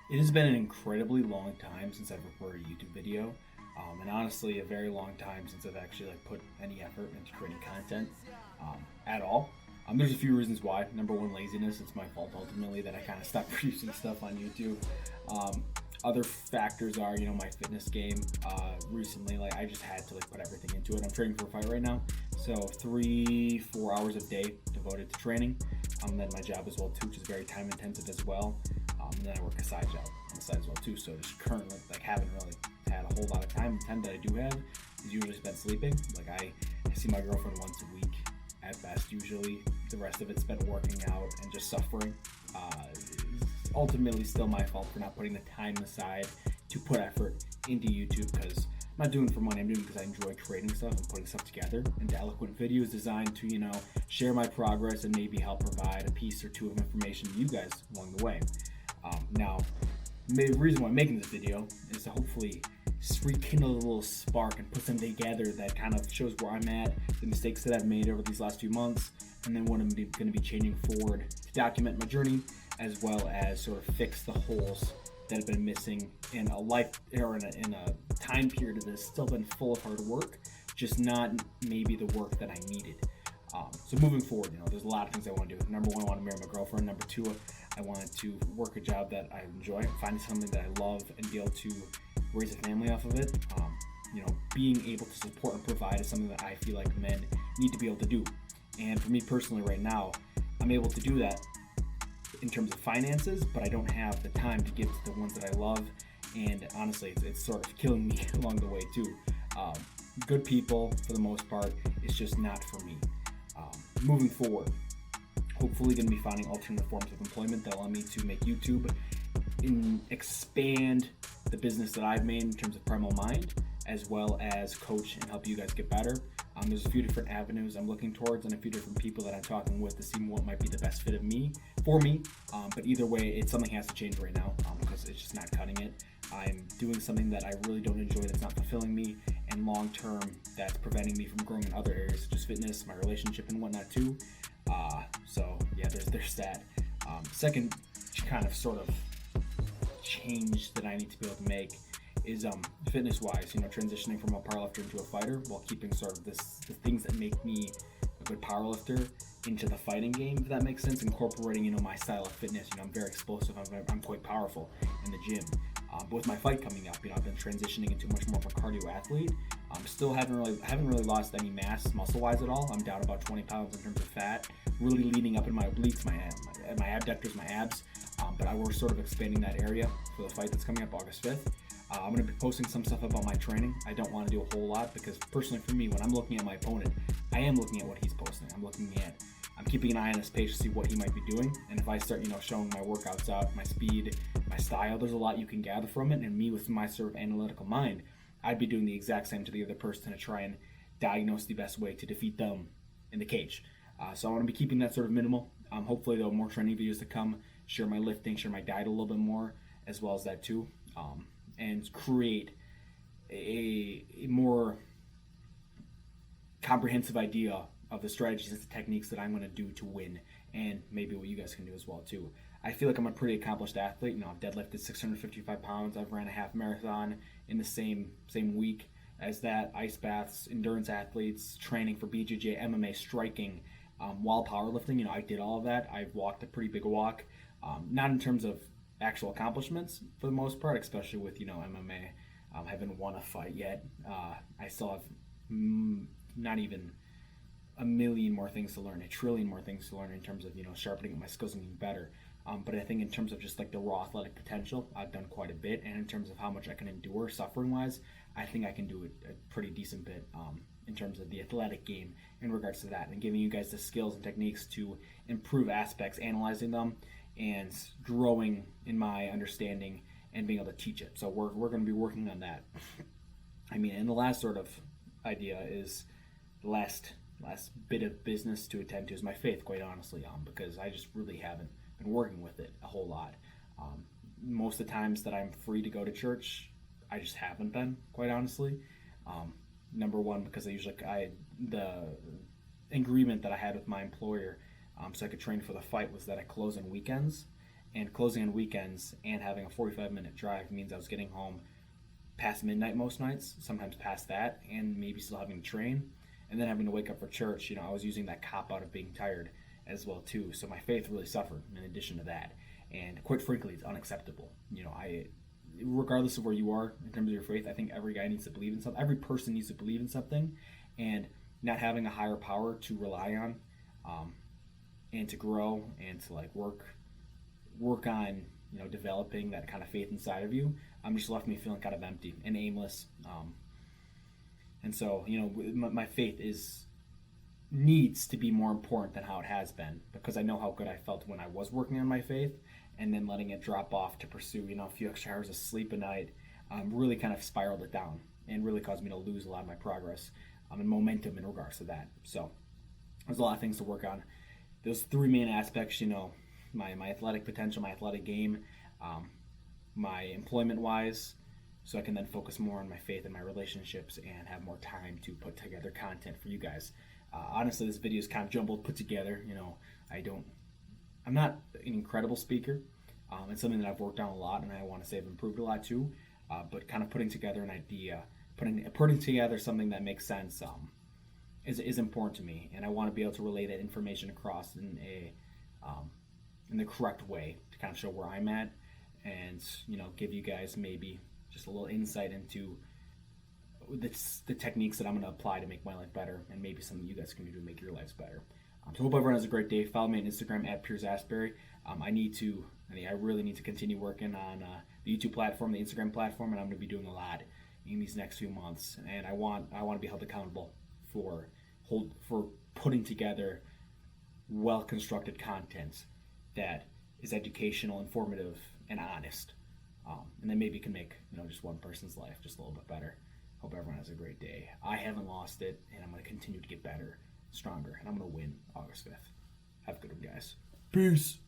It has been an incredibly long time since I've recorded a YouTube video, and honestly, a very long time since I've actually put any effort into creating content at all. There's a few reasons why. Number one, laziness. It's my fault ultimately that I kind of stopped producing stuff on YouTube. Um, Other factors are, my fitness game. Recently, I just had to put everything into it. I'm training for a fight right now, so 3-4 hours a day devoted to training. Then my job as well too, which is very time intensive as well. And then I work a side job on the side as well too. So just currently haven't really had a whole lot of time. The time that I do have is usually spent sleeping. I see my girlfriend once a week at best. Usually the rest of it's spent working out and just suffering. It's ultimately still my fault for not putting the time aside to put effort into YouTube, because I'm not doing it for money. I'm doing it because I enjoy creating stuff and putting stuff together into eloquent videos designed to, share my progress and maybe help provide a piece or two of information to you guys along the way. Now, the reason why I'm making this video is to hopefully rekindle a little spark and put something together that kind of shows where I'm at, the mistakes that I've made over these last few months, and then what I'm going to be changing forward to document my journey, as well as sort of fix the holes that have been missing in a life or in a time period that has still been full of hard work, just not maybe the work that I needed. So moving forward, there's a lot of things I want to do. Number one, I want to marry my girlfriend. Number two, I want to work a job that I enjoy, find something that I love, and be able to raise a family off of it. Being able to support and provide is something that I feel like men need to be able to do. And for me personally, right now, I'm able to do that in terms of finances, but I don't have the time to give to the ones that I love. And honestly, it's sort of killing me along the way too. Good people, for the most part, it's just not for me. Moving forward, hopefully going to be finding alternate forms of employment that allow me to make YouTube expand the business that I've made in terms of Primal Mind, as well as coach and help you guys get better. There's a few different avenues I'm looking towards and a few different people that I'm talking with to see what might be the best fit for me. But either way, something has to change right now because it's just not cutting it. I'm doing something that I really don't enjoy, that's not fulfilling me, and long term that's preventing me from growing in other areas such as fitness, my relationship, and whatnot too. So yeah, there's that. Second kind of sort of change that I need to be able to make is fitness wise, transitioning from a powerlifter into a fighter while keeping sort of the things that make me a good powerlifter into the fighting game, if that makes sense. Incorporating my style of fitness. I'm very explosive, I'm quite powerful in the gym. But with my fight coming up, I've been transitioning into much more of a cardio athlete. Still haven't really lost any mass muscle wise at all. I'm down about 20 pounds in terms of fat, really leaning up in my obliques, my abductors, my abs. But we're sort of expanding that area for the fight that's coming up August 5th. I'm going to be posting some stuff about my training. I don't want to do a whole lot because personally for me, when I'm looking at my opponent, I am looking at what he's posting. I'm keeping an eye on his page to see what he might be doing. And if I start, showing my workouts out, my speed, my style, there's a lot you can gather from it. And me with my sort of analytical mind, I'd be doing the exact same to the other person to try and diagnose the best way to defeat them in the cage. So I want to be keeping that sort of minimal. Hopefully there'll be more training videos to come, share my lifting, share my diet a little bit more, as well as that too. And create a more comprehensive idea of the strategies and the techniques that I'm going to do to win, and maybe what you guys can do as well too. I feel like I'm a pretty accomplished athlete. I've deadlifted 655 pounds. I've ran a half marathon in the same week as that. Ice baths, endurance athletes, training for BJJ, MMA, striking, while powerlifting. I did all of that. I've walked a pretty big walk, not in terms of actual accomplishments for the most part, especially with MMA. I haven't won a fight yet. I still have not even a million more things to learn, a trillion more things to learn in terms of sharpening my skills and getting better. But I think in terms of just the raw athletic potential, I've done quite a bit, and in terms of how much I can endure suffering wise, I think I can do a pretty decent bit in terms of the athletic game in regards to that, and giving you guys the skills and techniques to improve aspects, analyzing them, and growing in my understanding and being able to teach it. So we're going to be working on that. And the last sort of idea is the last bit of business to attend to is my faith, quite honestly, because I just really haven't been working with it a whole lot. Most of the times that I'm free to go to church, I just haven't been, quite honestly. Number one, because the agreement that I had with my employer, so I could train for the fight, was that I close on weekends, and closing on weekends and having a 45-minute drive means I was getting home past midnight most nights, sometimes past that, and maybe still having to train, and then having to wake up for church. I was using that cop out of being tired as well too. So my faith really suffered in addition to that, and quite frankly, it's unacceptable. Regardless of where you are in terms of your faith, I think every guy needs to believe in something. Every person needs to believe in something, and not having a higher power to rely on, and to grow and to work on developing that kind of faith inside of you, just left me feeling kind of empty and aimless. And so my faith needs to be more important than how it has been, because I know how good I felt when I was working on my faith, and then letting it drop off to pursue a few extra hours of sleep a night really kind of spiraled it down and really caused me to lose a lot of my progress and momentum in regards to that. So there's a lot of things to work on. Those three main aspects, my athletic potential, my athletic game, my employment wise, so I can then focus more on my faith and my relationships and have more time to put together content for you guys. Honestly, this video is kind of jumbled, put together. I'm not an incredible speaker. It's something that I've worked on a lot, and I want to say I've improved a lot too. But kind of putting together an idea, putting together something that makes sense is important to me, and I want to be able to relay that information across in the correct way to kind of show where I'm at, and give you guys maybe just a little insight into the techniques that I'm going to apply to make my life better, and maybe something you guys can do to make your lives better. So hope everyone has a great day. Follow me on Instagram at @PureZasberry. I really need to continue working on the YouTube platform, the Instagram platform, and I'm going to be doing a lot in these next few months. And I want to be held accountable for putting together well-constructed content that is educational, informative, and honest, and then maybe can make just one person's life just a little bit better. Hope everyone has a great day. I haven't lost it, and I'm going to continue to get better, stronger, and I'm going to win August 5th. Have a good one, guys. Peace.